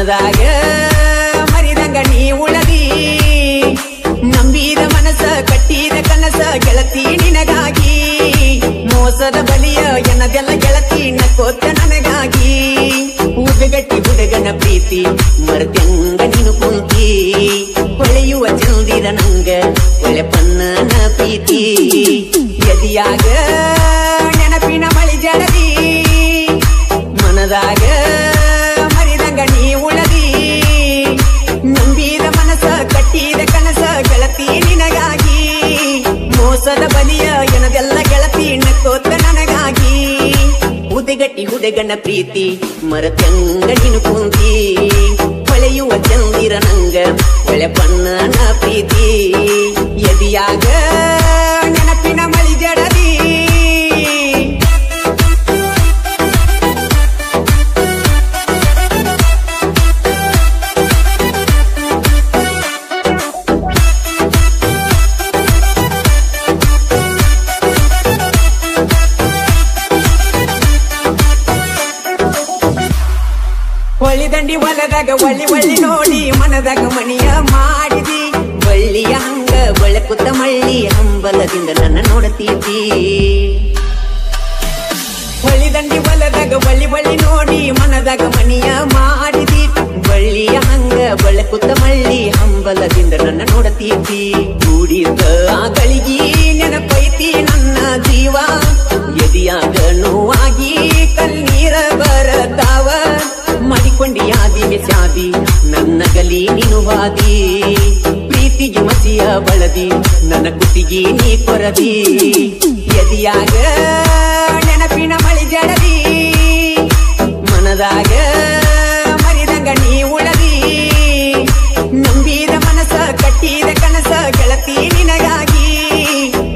ಮನದಾಗ ಮರಿದಂಗ ನೀ ಉಳದಿ ನಂಬಿದ ಮನಸ ಕಟ್ಟಿದ ಕನಸ ಗೆಳತಿ ನಿನಗಾಗಿ ಮೋಸದ ಬಲಿಯ ಎನ್ನದೆಲ್ಲ ಗೆಳತಿ ನಕ್ಕೋತ ನನಗಾಗಿ ಉದಗಟ್ಟಿ ಹುಡುಗನ ಪ್ರೀತಿ ಮರತ್ಯಂಗ ನೀನು ಕುಂತಿ ಹೊಳೆಯುವ ಚಂದಿರ ನಂಗ ಒಳೆ ಪನ್ನನ ಪ್ರೀತಿ ಎದಿಯಾಗ ನೆನಪಿನ ಮಳಿ ಜಡದಿ ಮನದಾಗ ಮರಿದಂಗ ನೀ ಉಳದಿ ನಂಬಿದ ಮನಸ ಕಟ್ಟಿದ ಕನಸ ಗೆಳತಿ ನಿನಗಾಗಿ ಮೋಸದ ಬಲಿಯ ಎನ್ನದೆಲ್ಲ ಗೆಳತಿ ನಕ್ಕೋತ ನನಗಾಗಿ ಉದಗಟ್ಟಿ ಹುಡುಗನ ಪ್ರೀತಿ ಮರತ್ಯಂಗ ನೀನು ಕುಂತಿ ಹೊಳೆಯುವ ಚಂದಿರ ನಂಗ ಒಳೆ ಪನ್ನನ ಪ್ರೀತಿ ಎದಿಯಾಗ ನೆನಪಿನ ಮಳಿ ಜಡದಿ ಹೊಳಿದಂಡಿ ಹೊಲದಾಗ ಒಳ್ಳಿ ನೋಡಿ ಮನದಾಗ ಮಣಿಯ ಮಾಡಿದಿ ಬಳ್ಳಿಯ ಹಂಗ ಬೆಳಕುತ್ತ ಮಳ್ಳಿ ಹಂಬಲದಿಂದ ನನ್ನ ನೋಡತೀತಿ ಹೊಳಿದಂಡಿ ಹೊಲದಾಗ ಒಳ್ಳಿ ನೋಡಿ ಮನದಾಗ ಮಣಿಯ ಮಾಡಿದಿ ಬಳ್ಳಿಯ ಹಂಗ ಬೆಳಕುತ್ತ ಮಳ್ಳಿ ಹಂಬಲದಿಂದ ನನ್ನ ನೋಡತೀತಿ ಕೂಡಿದ ಗಳಿಗೆ ನೆನಪೈತಿ ನನ್ನ ಜೀವ ಎದಿಯಾಗ ನೋವಾಗಿ ಕಣ್ಣೀರ ಬರತಾವ ಮಾಡಿಕೊಂಡಿಯಾದಿ ಮೆಸ್ಯಾದಿ ನನ್ನ ಗಲಿ ನೀನು ವಾದಿ ಪ್ರೀತಿಗೆ ಮಸಿಯ ಬಳದಿ ನನ್ನ ಕುಟಿಗೆ ನೀ ಕೊರದಿ ಎದಿಯಾಗ ನೆನಪಿನ ಮಳಿ ಜಡದಿ ಮನದಾಗ ಮರಿದಂಗ ನೀ ಉಳದಿ ನಂಬಿದ ಮನಸ ಕಟ್ಟಿದ ಕನಸ ಗೆಳತಿ ನಿನಗಾಗಿ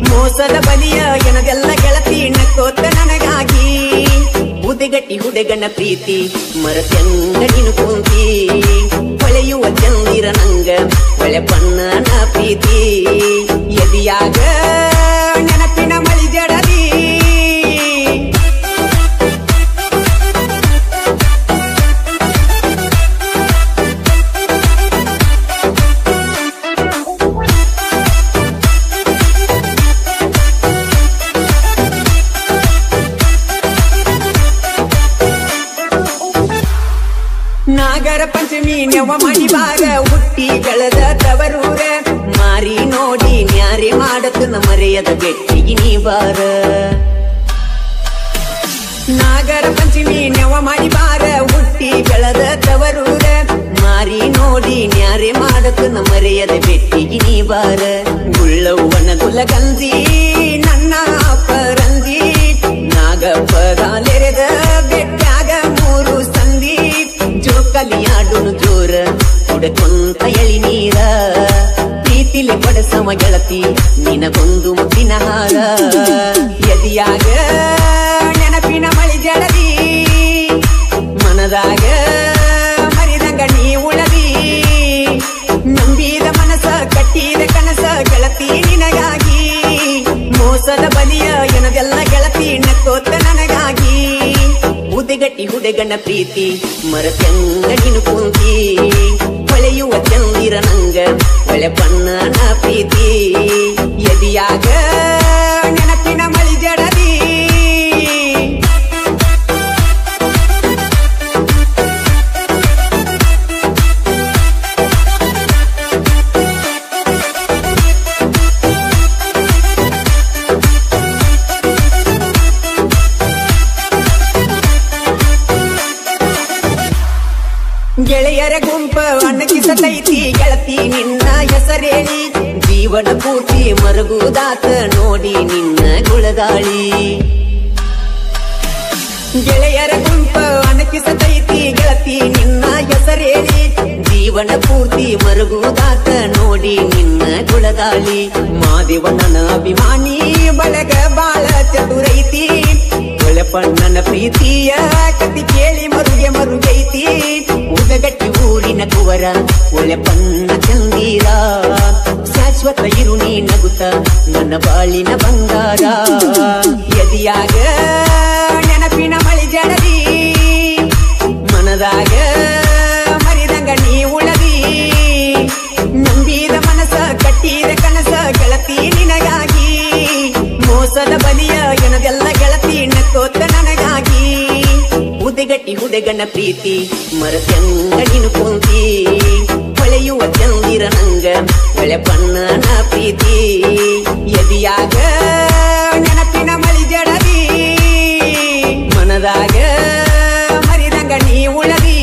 ಮೋಸದ ಬಲಿಯ ಎನ್ನದೆಲ್ಲ ಗೆಳತಿ ನಕ್ಕೋತ ನನಗಾಗಿ ಉದಗಟ್ಟಿ ಹುಡುಗನ ಪ್ರೀತಿ ಮರತ್ಯಂಗ ನೀನು ಕುಂತಿ ಹೊಳೆಯುವ ಚಂದಿರ ನಂಗ ಒಳೆ ಪನ್ನನ ಪ್ರೀತಿ ಎದಿಯಾಗ ನೆನಪಿನ ಮಳಿ ಜಡದಿ ನಾಗರ ಪಂಚಮಿ ನೆವ ಮಣಿ ಬಾರ ಹುಟ್ಟಿ ಬೆಳೆದ ತವರೂರ ಮಾರಿ ನೋಡಿ ನ್ಯಾರಿ ಮಾಡತನ ಮರೆಯದ ಬೆಟ್ಟಿಗೆ ನೀ ಬಾರ ನಾಗರ ಪಂಚಮಿ ನೆವ ಮಣಿ ಬಾರ ಹುಟ್ಟಿ ಬೆಳೆದ ತವರೂರ ಮಾರಿ ನೋಡಿ ನ್ಯಾರಿ ಮಾಡತನ ಮರೆಯದ ಬೆಟ್ಟಿಗೆ ನೀ ಬಾರ ಗುಳ್ಳವ್ವನ ಗುಲಗಂಜಿ ನನ್ನ ಅಪರಂಜಿ ನಾಗಪ್ಪಗಾಲೆರೆದ ಬೆಟ್ಟಾಗ ಮೂರು ಸಂದಿ ಜೋಕಲಿಯಾಡುನು ಜೋರ ಕುಡಕೊಂತ ಎಳಿ ನೀರ ಪ್ರೀತಿಲಿ ಪಡಸಮ ಗೆಳತಿ ನಿನಗೊಂದು ಮುತ್ತಿನ ಹಾರ ಎದಿಯಾಗ ನೆನಪಿನ ಮಳಿ ಜಡದಿ ಮನದಾಗ ಮರಿದಂಗ ನೀ ಉಳದಿ ನಂಬಿದ ಮನಸ ಕಟ್ಟಿದ ಕನಸ ಗೆಳತಿ ನಿನಗಾಗಿ ಮೋಸದ ಬಲಿಯ ಎನ್ನದೆಲ್ಲ ಗೆಳತಿ ನಕ್ಕೋತ ನನಗಾಗಿ ಉದಗಟ್ಟಿ ಹುಡುಗನ ಪ್ರೀತಿ ಮರತ್ಯಂಗ ನೀನು ಕುಂತಿ ಹೊಳೆಯುವ ಚಂದಿರ ನಂಗ ಒಳೆ ಪನ್ನನ ಪ್ರೀತಿ ಎದಿಯಾಗ ನೆನಪಿನ ಮಳಿ ಜಡದಿ ಗೆಳೆಯರ ಗುಂಪ ಅನ್ನಕಿಸತೈತಿ ಗೆಳತಿ ನಿನ್ನ ಹೆಸರೇಳಿ ಜೀವನ ಪೂರ್ತಿ ಮರಗುದಾತ ನೋಡಿ ನಿನ್ನ ಗುಳಗಾಳಿ ಗೆಳೆಯರ ಗುಂಪ ಅನ್ನಕಿಸತೈತಿ ಗೆಳತಿ ನಿನ್ನ ಹೆಸರೇಳಿ ಜೀವನ ಪೂರ್ತಿ ಮರಗುದಾತ ನೋಡಿ ನಿನ್ನ ಗುಳಗಾಳಿ ಮಾದೇವನ ಅಭಿಮಾನಿ ಬಳಗ ಬಾಳ ಚತುರೈತಿ ಒಳಪಣ್ಣನ ಪ್ರೀತಿಯ ಕತಿ ಕೇಳಿ ಮರುಗೈತಿ ಉದಗಟ್ಟಿ ಊರಿನ ಕುವರ ಒಳೆ ಪನ್ನ ಚಂದೀರ ಶಾಶ್ವತ ಇರು ನೀ ನಗುತ್ತ ನನ್ನ ಬಾಳಿನ ಬಂಗಾರ ಎದಿಯಾಗ ನೆನಪಿನ ಮಳಿ ಜಡದಿ ಮನದಾಗ ಮರಿ ಮಾಡಿದ ಮನಸ ಕಟ್ಟಿದ ಕನಸ ಗೆಳತಿ ನಿನಗಾಗಿ ಮೋಸದ ಬಲಿಯ ಎನದೆಲ್ಲ ಗೆಳತಿ ನಕ್ಕೋತ ನನಗಾಗಿ ಹುದೆಗಟ್ಟಿ ಹುದೆಗಣ್ಣ ಪ್ರೀತಿ ಮರತೆಂಗ ನೀನು ಕುಂತಿ ಹೊಳೆಯುವ ಚಂದಿರ ನಂಗ ಹೊಳೆ ಬಣ್ಣನ ಪ್ರೀತಿ ಎದಿಯಾಗ ನೆನಪಿನ ಮಳಿ ಜಡದಿ ಮನದಾಗ ಮರಿದಂಗ ನೀ ಉಳದಿ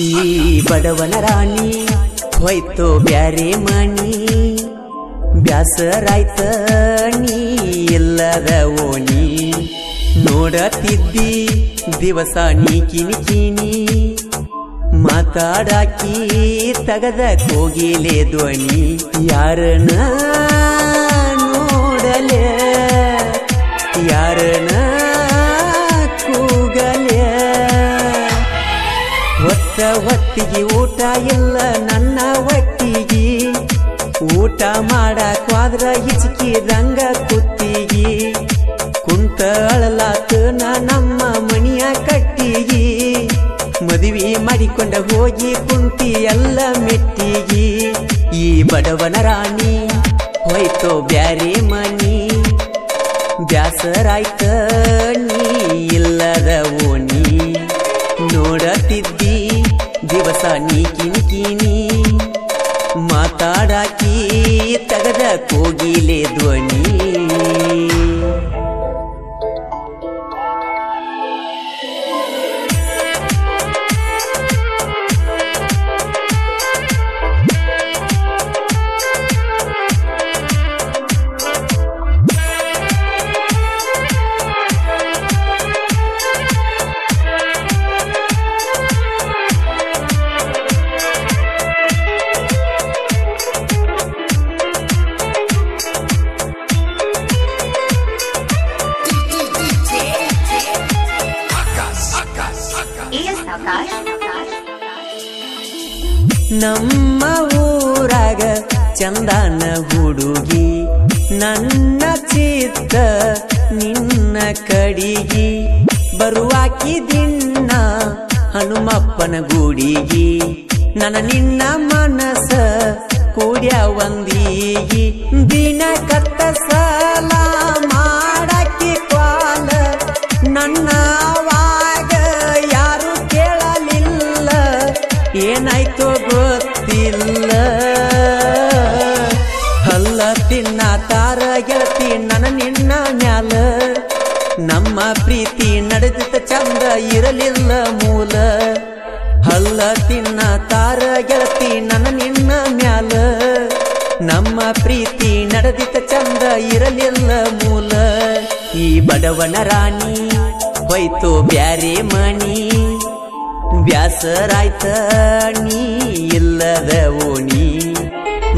ಈ ಬಡವನ ರಾಣಿ ಹೋಯ್ತು ಬ್ಯಾರೆ ಮನಿ ಬ್ಯಾಸರಾಯ್ತ ನೀ ಇಲ್ಲದ ಓಣಿ ನೋಡತಿದ್ದಿ ದಿವಸ ನೀ ಕಿನಿ ಮಾತಾಡಾಕಿ ತಗದ ಕೋಗಿಲೆ ಧ್ವನಿ ಯಾರನ ನೋಡಲೆ ಯಾರನ ಕೂಗಲೆ ಹೊತ್ತಿಗೆ ಊಟ ಇಲ್ಲ ನನ್ನ ಹೊಟ್ಟಿಗೆ ಊಟ ಮಾಡಕ್ವಾದ್ರ ಹಿಚ್ಕಿದಂಗ ಕುತ್ತಿಗೆ ಕುಂತ ಅಳಲಾತ ನಮ್ಮ ಮನಿಯ ಕಟ್ಟಿಗೆ ಮದುವೆ ಮಾಡಿಕೊಂಡ ಹೋಗಿ ಕುಂತಿ ಎಲ್ಲ ಮೆಟ್ಟಿಗೆ ಈ ಬಡವನ ರಾಣಿ ಹೋಯ್ತೋ ಬ್ಯಾರೆ ಮನಿ ಬ್ಯಾಸರಾಯ್ತ ನೀ ಇಲ್ಲದ ಓಣಿ ನೋಡತಿದ್ದಿ ದಿವಸ ನೀ ಕಿನಿ ಮಾತಾಡಾಕಿ ತಗದ ಕೋಗಿಲೆ ಧ್ವನಿ ನಮ್ಮ ಊರಾಗ ಚಂದನ ಹುಡುಗಿ ನನ್ನ ಚಿತ್ತ ನಿನ್ನ ಕಡಿಗಿ ಬರುವಾಕಿ ದಿನ ಹನುಮಪ್ಪನ ಗುಡಿಗಿ ನನ್ನ ನಿನ್ನ ಮನಸ ಕೂಡ್ಯ ಒಂದೀಗಿ ದಿನ ಕತ್ತ ಸಾಲ ಮಾಡಾಕಿ ಕ್ವಾಲ ನನ್ನ ಯಾರು ಕೇಳಲಿಲ್ಲ ಏನಾಯ್ತೋ ಗೊತ್ತಿಲ್ಲ ಹಲ್ಲ ತಿನ್ನ ತಾರ ಗೆಳತಿ ನನ್ನ ನಿನ್ನ ಮ್ಯಾಲ ನಮ್ಮ ಪ್ರೀತಿ ನಡೆದಿದ್ದ ಚಂದ ಇರಲಿಲ್ಲ ಮೂಲ ಹಲ್ಲ ತಿನ್ನ ತಾರ ಗೆಳತಿ ನನ್ನ ನಿನ್ನ ಮ್ಯಾಲ ನಮ್ಮ ಪ್ರೀತಿ ನಡೆದಿದ್ದ ಚಂದ ಇರಲಿಲ್ಲ ಮೂಲ ಈ ಬಡವನ ರಾಣಿ ಹೋಯ್ತು ಬ್ಯಾರೆ ಮನಿ ಬ್ಯಾಸರಾಯ್ತ ನೀ ಇಲ್ಲದ ಓಣಿ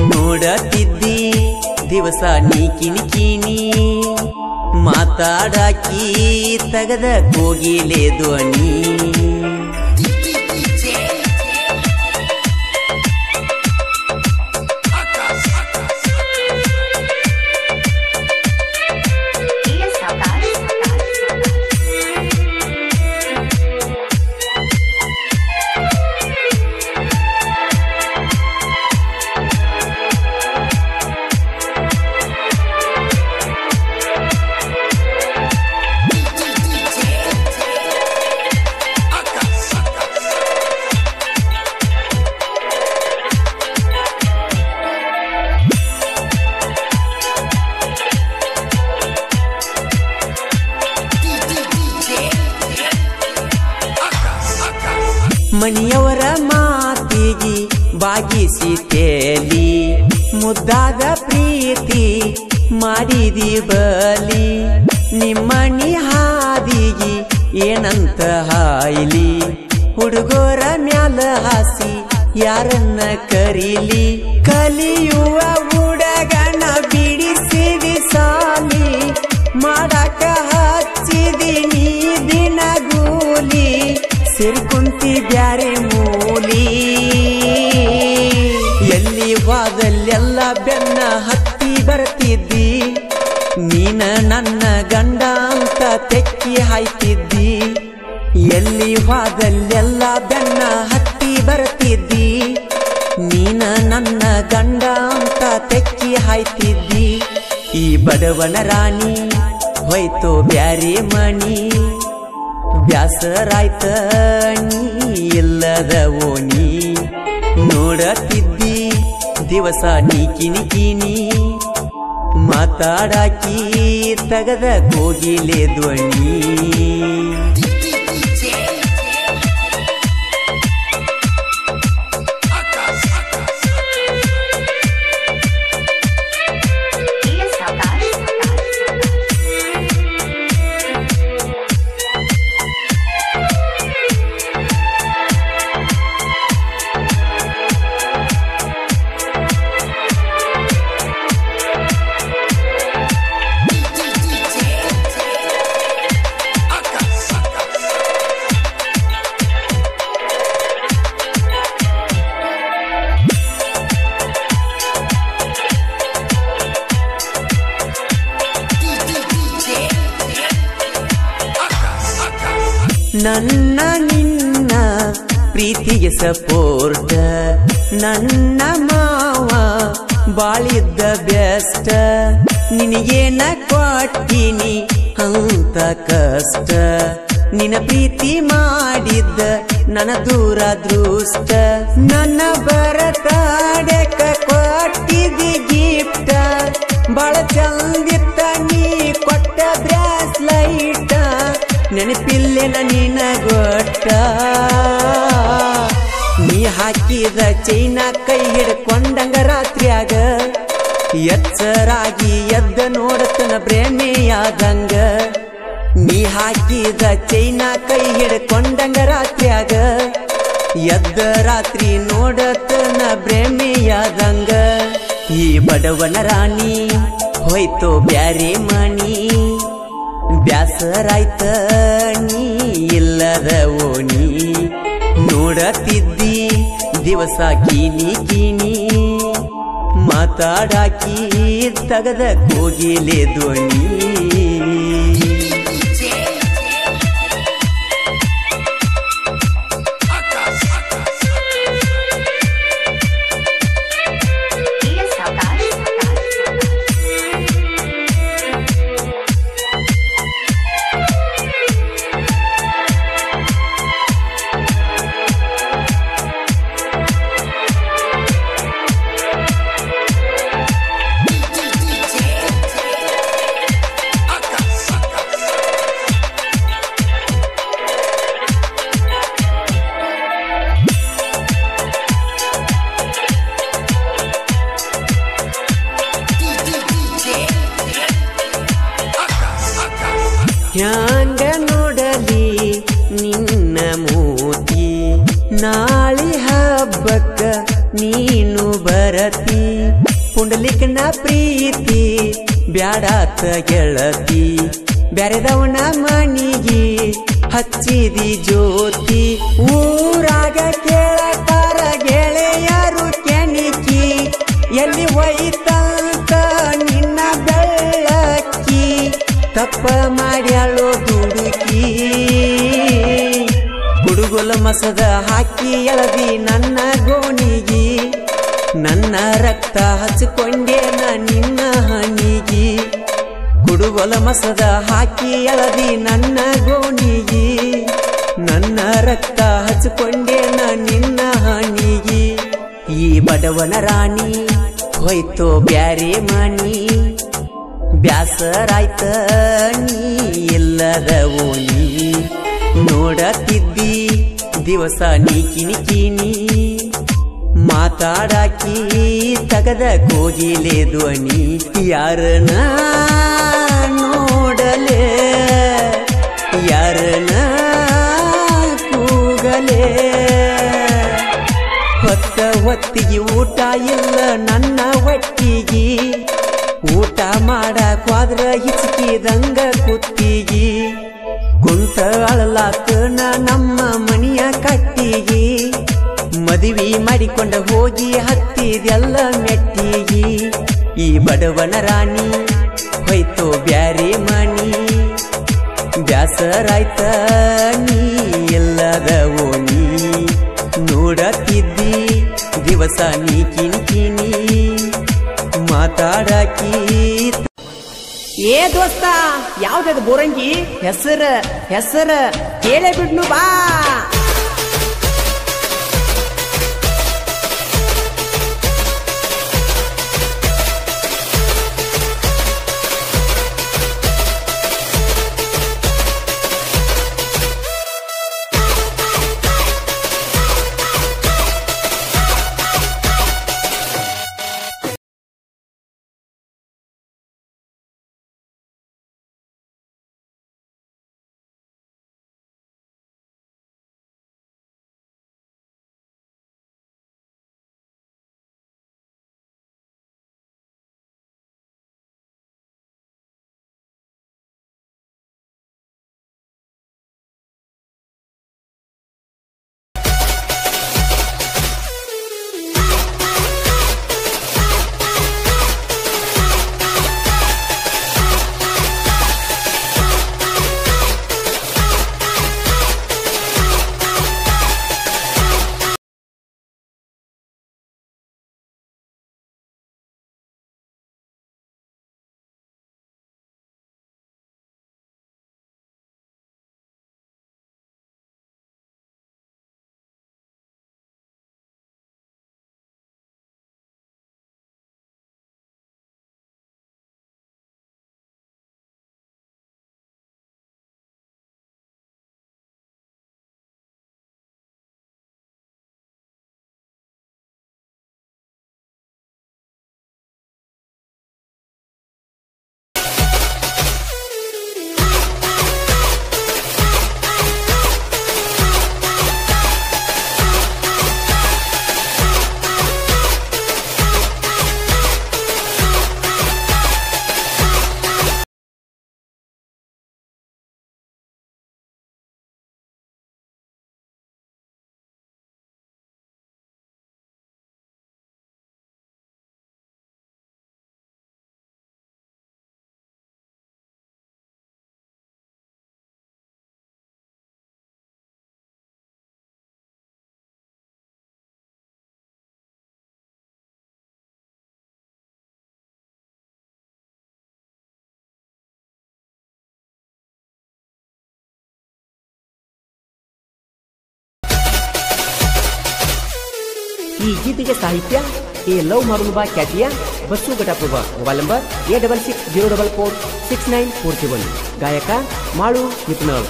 ನೋಡತಿದ್ದಿ ದಿವಸ ನೀ ಕಿನಿ ಮಾತಾಡಾಕಿ ತಗದ ಕೋಗಿಲೆ ಧ್ವನಿ ಮನಿಯವರ ಮಾತಿಗೆ ಬಾಗಿಸಿತೇಲಿ ಮುದ್ದಾದ ಪ್ರೀತಿ ಮಾಡಿದಿ ಬಲಿ ನಿಮ್ಮನಿ ಹಾದಿಗೆ ಏನಂತ ಹಾಯ್ಲಿ ಹುಡುಗೋರ ಮ್ಯಾಲ ಹಾಸಿ ಯಾರನ್ನ ಕರೀಲಿ ಕಲಿಯುವ ಹುಡುಗನ ಬಿಡಿಸಿದಿ ಸಾಲಿ ಮಾಡಾಕ ಹಚ್ಚಿದಿನಿ ದಿನಗೂಲಿ ಸೇರ್ಕೊಂತಿ ಬ್ಯಾರೆ ಮೂಲಿ ಎಲ್ಲಿ ವಾದಲ್ಲೆಲ್ಲ ಬೆನ್ನ ಹತ್ತಿ ಬರ್ತಿದ್ದಿ ನೀನ ನನ್ನ ಗಂಡ ಅಂತ ತೆಕ್ಕಿ ಹಾಯ್ತಿದ್ದಿ ಎಲ್ಲಿ ವಾದಲ್ಲೆಲ್ಲ ಬೆನ್ನ ಹತ್ತಿ ಬರ್ತಿದ್ದಿ ನೀನ ನನ್ನ ಗಂಡ ಅಂತ ತೆಕ್ಕಿ ಹಾಯ್ತಿದ್ದಿ ಈ ಬಡವನ ರಾಣಿ ಹೋಯ್ತು ಬ್ಯಾರೆ ಮನಿ ಬ್ಯಾಸರಾಯ್ತ ನೀ ಇಲ್ಲದ ಓಣಿ ನೋಡತಿದ್ದಿ ದಿವಸ ನೀ ಕಿನಿ ಮಾತಾಡಾಕಿ ತಗದ ಕೋಗಿಲೆ ಧ್ವನಿ ನನ್ನ ನಿನ್ನ ಪ್ರೀತಿಗೆ ಸಪೋರ್ಟ್ ನನ್ನ ಮಾವ ಬಾಳಿದ್ದ ಬೆಸ್ಟ್ ನಿನಗೇನ ಕೊಟ್ಟಿನಿ ಅಂತ ಕಷ್ಟ ನಿನ್ನ ಪ್ರೀತಿ ಮಾಡಿದ್ದ ನನ್ನ ದೂರ ದೃಷ್ಟ ನನ್ನ ಬರತಾಡಕ ಕೊಟ್ಟಿದ್ದಿ ಗಿಫ್ಟ ಬಾಳ ಚಂದಿತ್ತ ನೀ ಕೊಟ್ಟ ಬ್ರಾಸ್ಲೈಟ ನೆನಪಿಲ್ಲೆನ ನಿನ್ನ ಗೊಟ್ಟ ನೀ ಹಾಕಿದ ಚೈನ ಕೈ ಹಿಡ್ಕೊಂಡಂಗ ರಾತ್ರಿಯಾಗ ಎಚ್ಚರಾಗಿ ಎದ್ದ ನೋಡತನ ಪ್ರೇಮೆಯಾದಂಗ ನೀ ಹಾಕಿದ ಚೈನ ಕೈ ಹಿಡ್ಕೊಂಡಂಗ ರಾತ್ರಿಯಾಗ ಎದ್ದ ರಾತ್ರಿ ನೋಡತನ ಪ್ರೇಮೆಯಾದಂಗ ಈ ಬಡವನ ರಾಣಿ ಹೋಯ್ತು ಬ್ಯಾರೆ ಮಣಿ ಬ್ಯಾಸರಾಯ್ತ ನೀ ಇಲ್ಲದ ಓಣಿ ನೋಡತಿದ್ದಿ ದಿವಸ ಕೀನಿ ಕೀನಿ ಮಾತಾಡಾಕಿ ತಗದ ಕೋಗಿಲೆ ಧ್ವನಿ ಹ್ಯಾಂಗ ನೋಡಲಿ ನಿನ್ನ ಮೂತಿ ನಾಳಿ ಹಬ್ಬಕ್ಕ ನೀನು ಬರತಿ ಪುಂಡಲಿಕನ ಪ್ರೀತಿ ಬ್ಯಾಡಾತ ಗೆಳತಿ ಬ್ಯಾರೆದವನ ಮನಿಗಿ ಹಚ್ಚಿದಿ ಜ್ಯೋತಿ ಊರಾಗ ಕೇಳತಾರ ಗೆಳೆಯರು ಕೆಣಿಕಿ ಎಲ್ಲಿ ಹೋಯ್ತಂತ ನಿನ್ನ ಬೆಳ್ಳಕ್ಕಿ ತಪ್ಪ ಮಾಡ್ಯಾಳೋ ದುಡುಕಿ ಗುಡುಗೊಲ ಮಸದ ಹಾಕಿ ಎಳದಿ ನನ್ನ ಗೋಣಿಗಿ ನನ್ನ ರಕ್ತ ಹಚ್ಚಿಕೊಂಡೇನ ನಿನ್ನ ಹನಿಗಿ ಗುಡುಗೊಲ ಮಸದ ಹಾಕಿ ಎಳದಿ ನನ್ನ ಗೋಣಿಗಿ ನನ್ನ ರಕ್ತ ಹಚ್ಚಿಕೊಂಡೇನ ನಿನ್ನ ಹನಿಗಿ ಈ ಬಡವನ ರಾಣಿ ಹೋಯ್ತೋ ಬ್ಯಾರೆ ಮಣಿ ಬ್ಯಾಸರಾಯ್ತ ನೀ ಇಲ್ಲದ ಓಣಿ ನೋಡತಿದ್ದಿ ದಿವಸ ನೀ ಕಿನಿ ಕಿನಿ ಮಾತಾಡಾಕಿ ತಗದ ಕೋಗಿಲೆ ಧ್ವನಿ ಯಾರನ ನೋಡಲೆ ಯಾರನ ಕೂಗಲೆ ಹೊತ್ತ ಹೊತ್ತಿಗೆ ಊಟ ಇಲ್ಲ ನನ್ನ ಹೊಟ್ಟಿಗಿ ಊಟ ಮಾಡಕ್ ಹೋದ್ರ ಹಿಚ್ಕಿದಂಗ ಕುತ್ತಿಗಿ ಕುಂತ ಅಳಲಾತನ ನಮ್ಮ ಮನಿಯ ಕಟ್ಟಿಗಿ ಮದುವೆ ಮಾಡಿಕೊಂಡ ಹೋಗಿ ಹತ್ತಿದೆಲ್ಲ ಮೆಟ್ಟಿಗಿ ಈ ಬಡವನ ರಾಣಿ ಹೋಯ್ತೋ ಬ್ಯಾರೆ ಮಣಿ ಬ್ಯಾಸರಾಯ್ತ ನೀ ಇಲ್ಲದ ಓಣಿ ನೋಡತಿದ್ದಿ ದಿವಸ ನೀ ಕಿನಿ ಕಿನಿ ಮಾತಾಡಕಿ ಏ ದೋಸ್ತ ಯಾವ್ದದು ಬೋರಂಗಿ ಹೆಸರ ಕೇಳೇ ಬಿಡ್ನು ಬಾ ಈ ಗೀತೆಗೆ ಸಾಹಿತ್ಯ ಎ ಲವ್ ಮಾಡುವ ಬಾ ಖ್ಯಾತಿಯ ಬಸ್ಸು ಘಟಪ್ರಭ. Mobile number 8660446941. ಗಾಯಕ ಮಾಳು ನಿಪುಣಾಳ್.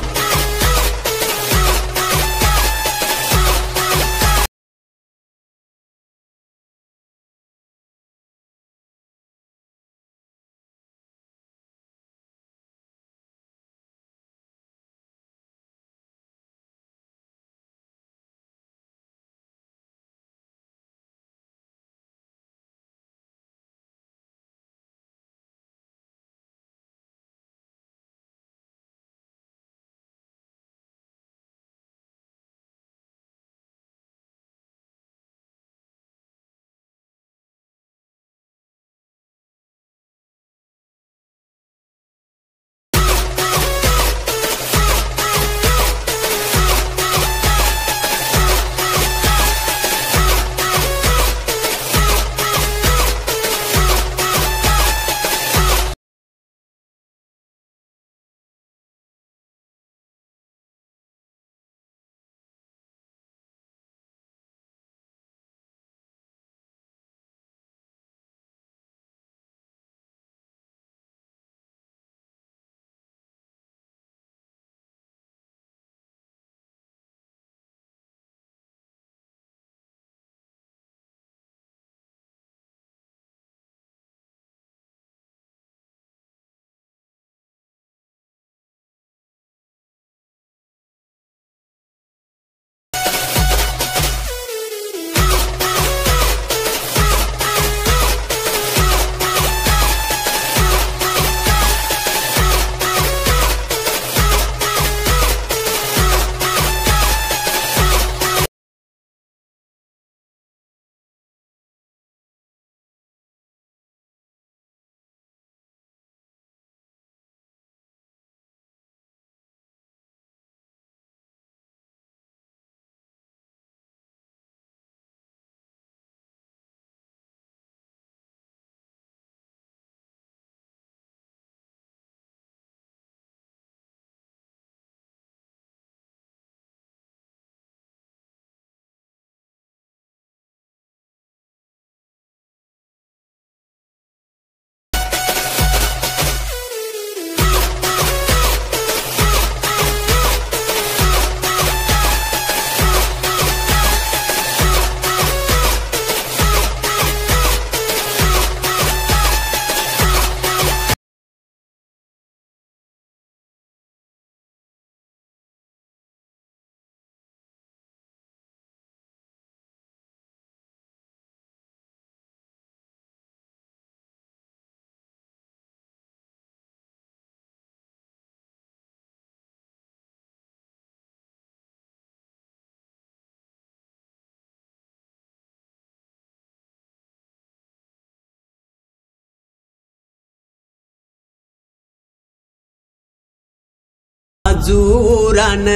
ಜೂರನ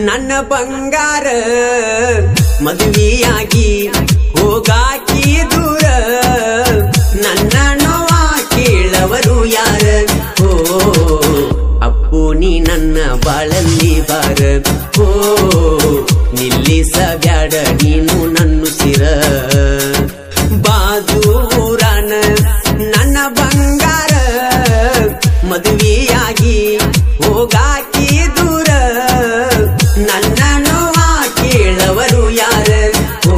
ನನ್ನ ಬಂಗಾರ ಮದುವೆಯಾಗಿ ಹೋಗಾಕಿ ದೂರ ನನ್ನ ನೋವ ಕೇಳವರು ಯಾರ ಓ ಅಪ್ಪು ನೀ ನನ್ನ ಬಾಳಲ್ಲಿ ಬಾರ ಓ ನಿಲ್ಲಿಸಬ್ಯಾಡ ನೀನು ನನ್ನುಸಿರ ಬಾಜೂರನ ನನ್ನ ಬಂಗಾರ ಮದುವೆಯಾಗಿ ಹೋಗಾಕಿ ದೂರ ನನ್ನ ನೋವ ಕೇಳವರು ಯಾರ ಓ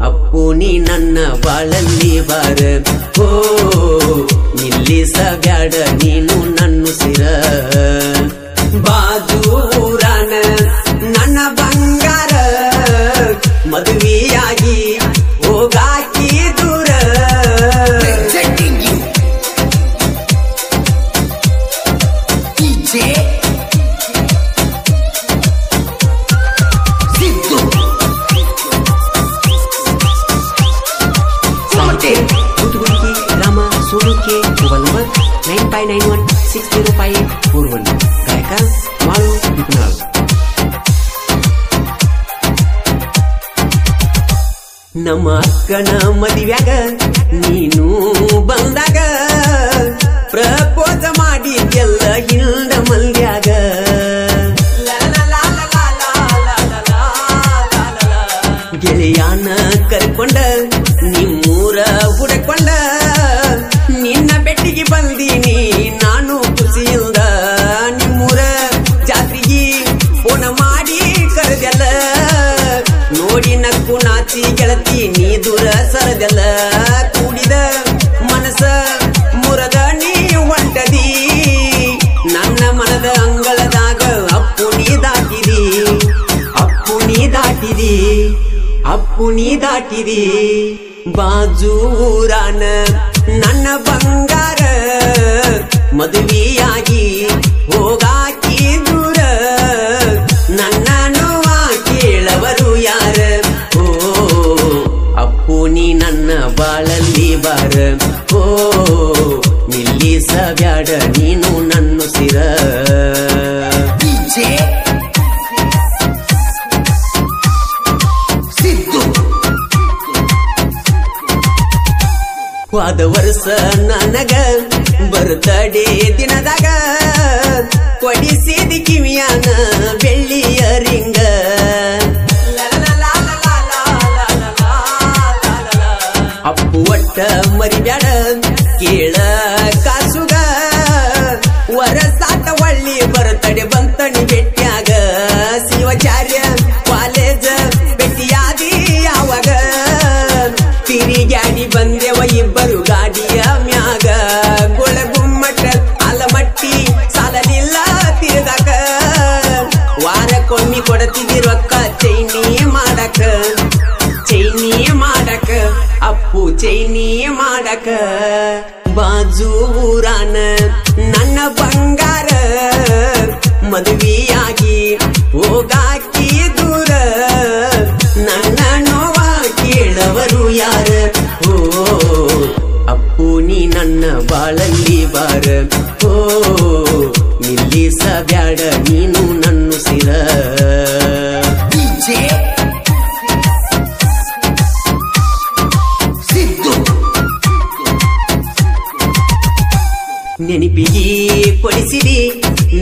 ಅಪ್ಪು ನೀ ನನ್ನ ಬಾಳಲ್ಲಿ ಬಾರ ಓ ನಿಲ್ಲಿಸಬ್ಯಾಡ ನೀನು ನನ್ನುಸಿರ ಬಾಜೂರನ ನನ್ನ ಬಂಗಾರ ಮದುವೆಯಾಗಿ ಹೋಗಾಕಿ ದೂರ ರಾಮ ಸೋಲುಕೆ ಮೊಬೈಲ್ ನಂಬರ್ 9591605841. ಗಾಯಕ ಮಾಳು ನಿಪುಣಾಳ್. ನಮ್ಮ ಅಕ್ಕನ ಮದುವ್ಯಾಗ ನೀನು ಬಂದಾಗ ಪ್ರಪೋಸ ಮಾಡಿದ್ಯಲ್ಲ ಹಿಂದ ಮಲ್ಯಾಗ ಗೆಳೆಯಾನ ಕರ್ಕೊಂಡ ನಿಮ್ಮೂರ ಹುಡಕೊಂಡ ನಿನ್ನ ಬೆಟ್ಟಿಗೆ ಬಂದೀನಿ ನಾನು ಖುಷಿಯಿಂದ ನಿಮ್ಮೂರ ಜಾತ್ರೆಗೆ ಫೋನ ಮಾಡಿ ಕರೆದೆಲ್ಲ ನೋಡಿ ನಕ್ಕು ನಾಚಿ ಗೆಳತಿ ನೀ ದೂರ ಸರದೆಲ್ಲ ಕೂಡಿದ ಮನಸ ಮುರದ ನೀ ಹೊಂಟದಿ ನನ್ನ ಮನದ ಅಂಗಳದಾಗ ಅಪ್ಪು ನೀ ದಾಟಿದಿ ಅಪ್ಪು ನೀ ದಾಟಿದಿ ಅಪ್ಪು ನೀ ದಾಟಿದಿ ಬಾಜೂರಾನ ನನ್ನ ಬಂಗಾರ ಮದುವೆಯಾಗಿ ಹೋಗಾಕಿ ದೂರ ನನ್ನ ನೋವ ಕೇಳವರು ಯಾರ ಓ ಅಪ್ಪು ನೀ ನನ್ನ ಬಾಳಲ್ಲಿ ಬಾರ ಓ ನಿಲ್ಲಿಸಬ್ಯಾಡ ನೀನು ನನ್ನ ಸಿರ ಹೋದ ವರ್ಷ ನನಗ ಬರ್ತಡೇ ದಿನದಾಗ ಕೊಡಿಸಿದ ಕಿವಿಯಾನ ಬೆಳ್ಳಿಯ ರಿಂಗ ಅಪ್ಪು ಒಟ್ಟ ಮರಿಬ್ಯಾಡ ಕೇಳ ಕಾಸುಗ ವರಸಾತ ಒಳ್ಳಿ ಬರ್ತಡೆ ಬಂತಣಿ ಬೆಟ್ಟ್ಯಾಗ ಶಿವಾಚಾರ್ಯ ಕಾಲೇಜ ಬೆಟ್ಟಿಯಾದಿ ಯಾವಾಗ ತಿರಿಗ್ಯಾಡಿ ಬಂದೆವ ಇಬ್ಬರು ಗಾಡಿಯ ಮ್ಯಾಗ ಗೊಳಗುಮ್ಮಟ ಆಲಮಟ್ಟಿ ಸಾಲಲಿಲ್ಲ ತಿರುಗಾಕ ವಾರಕ್ಕೊಮ್ಮಿ ಕೊಡತಿದಿ ರೊಕ್ಕ ಚೈನಿ ಮಾಡಕ ಅಪ್ಪು ಚೈನಿ ಮಾಡಕ ಬಾಜೂರಾನ ನನ್ನ ಬಂಗಾರ ಮದುವೆಯಾಗಿ ಹೋಗಾಕಿ ದೂರ ನನ್ನ ನೋವ ಕೇಳವರು ಯಾರ ಓ ಅಪ್ಪು ನೀ ನನ್ನ ಬಾಳಲ್ಲಿ ಬಾರ ಓ ನಿಲ್ಲಿಸಬ್ಯಾಡ ನೀನು ನನ್ನ ಸಿರ ನೆನಪಿಗೆ ಕೊಡಿಸಿದಿ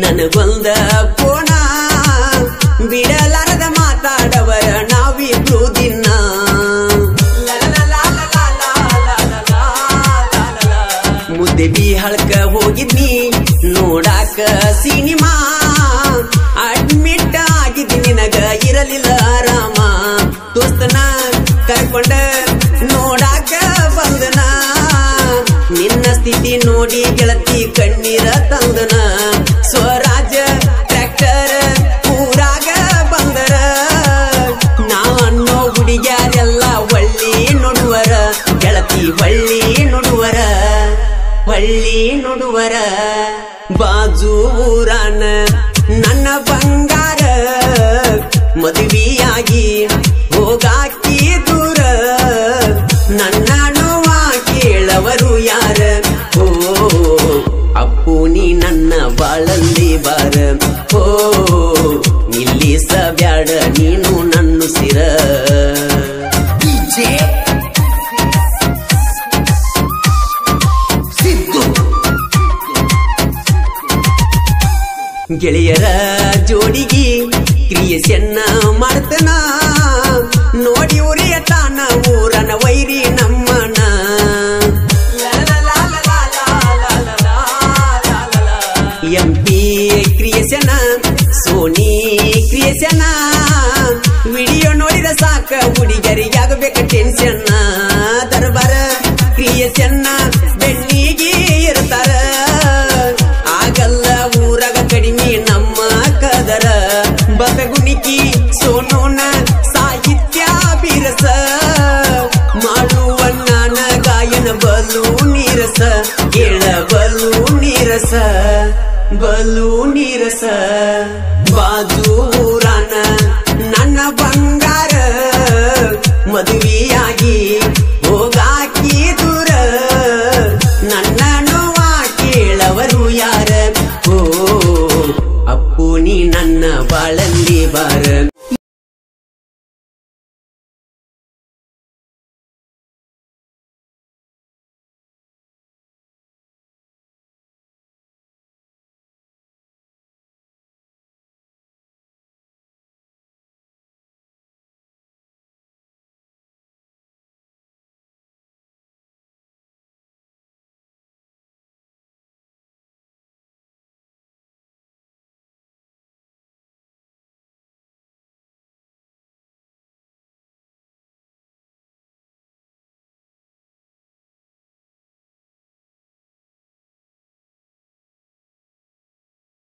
ನನಗೊಂದ ಕೋಣ ಬಿಡಲಾರದ ಮಾತಾಡವರ ನಾವಿಬ್ರು ದಿನ ಮುದ್ದೆ ಬಿಹಳ್ಕ ಹೋಗಿದ್ನಿ ನೋಡಾಕ ಸಿನಿಮಾ ಅಡ್ಮಿಟ್ ಆಗಿದ್ದಿ ನಿನಗ ಇರಲಿಲ್ಲ ಆರಾಮ ದೋಸ್ತನ ಕರ್ಕೊಂಡ ನೋಡಾಕ ಬಂದನ ನಿನ್ನ ಸ್ಥಿತಿ ನೋಡಿ ಗೆಳತಿ ಕಣ್ಣೀರ ತಂದನ ಸ್ವರಾಜ ಟ್ರ್ಯಾಕ್ಟರ್ ಊರಾಗ ಬಂದರ ನಾವನ್ನೋ ಹುಡುಗ್ಯಾರೆಲ್ಲ ಒಳ್ಳಿ ನೋಡುವರ ಗೆಳತಿ ಒಳ್ಳಿ ನೋಡುವರ ಬಾಜೂರಾನ ನನ್ನ ಬಂಗಾರ ಮದುವೆಯಾಗಿ ಹೋಗಾಕಿ ದೂರ ನನ್ನ ನೋವ ಕೇಳವರು ಯಾರ ಓ ಅಪ್ಪು ನೀ ನನ್ನ ಬಾಳಲ್ಲಿ ಬಾರ ಓ ನಿಲ್ಲಿಸಬ್ಯಾಡ ನೀನು ನನ್ನ ಸಿರ ಗೆಳೆಯರ ಜೋಡಿಗಿ ಕ್ರಿಯೆಯನ್ನ ಮಾಡ್ತನ ನೋಡಿ ಉರಿಯ ತಾನ ಊರನ ವೈರಿ ನಮ್ಮನ MP creation Soni creation video ನೋಡಿದ ಸಾಕ ಹುಡುಗರಿಗಾಗಬೇಕ ಟೆನ್ಷನ್ ದರ್ಬಾರ ಕ್ರಿಯೇಷನ್ ಬೆನ್ನಿಗೆ ಇರ್ತಾರ ಆಗಲ್ಲ ಊರಾಗ ಕಡಿಮೆ ನಮ್ಮ ಕದರ ಬಸಗುಣಿಕಿ ಸೋನೋನ ಸಾಹಿತ್ಯ ಬಿರಸ ಮಾಡುವಣ್ಣನ ಗಾಯನ ಬಲು ನೀರಸ ಕೇಳ ಬಲು ನೀರಸ ಬಾಜೂರಾನ ನನ್ನ ಬಂಗಾರ ಮದುವೆಯಾಗಿ ಹೋಗಾಕಿ ದೂರ ನನ್ನ ನೋವ ಕೇಳವರು ಯಾರ ಓ ಅಪ್ಪು ನೀ ನನ್ನ ಬಾಳಲ್ಲಿ ಬಾರ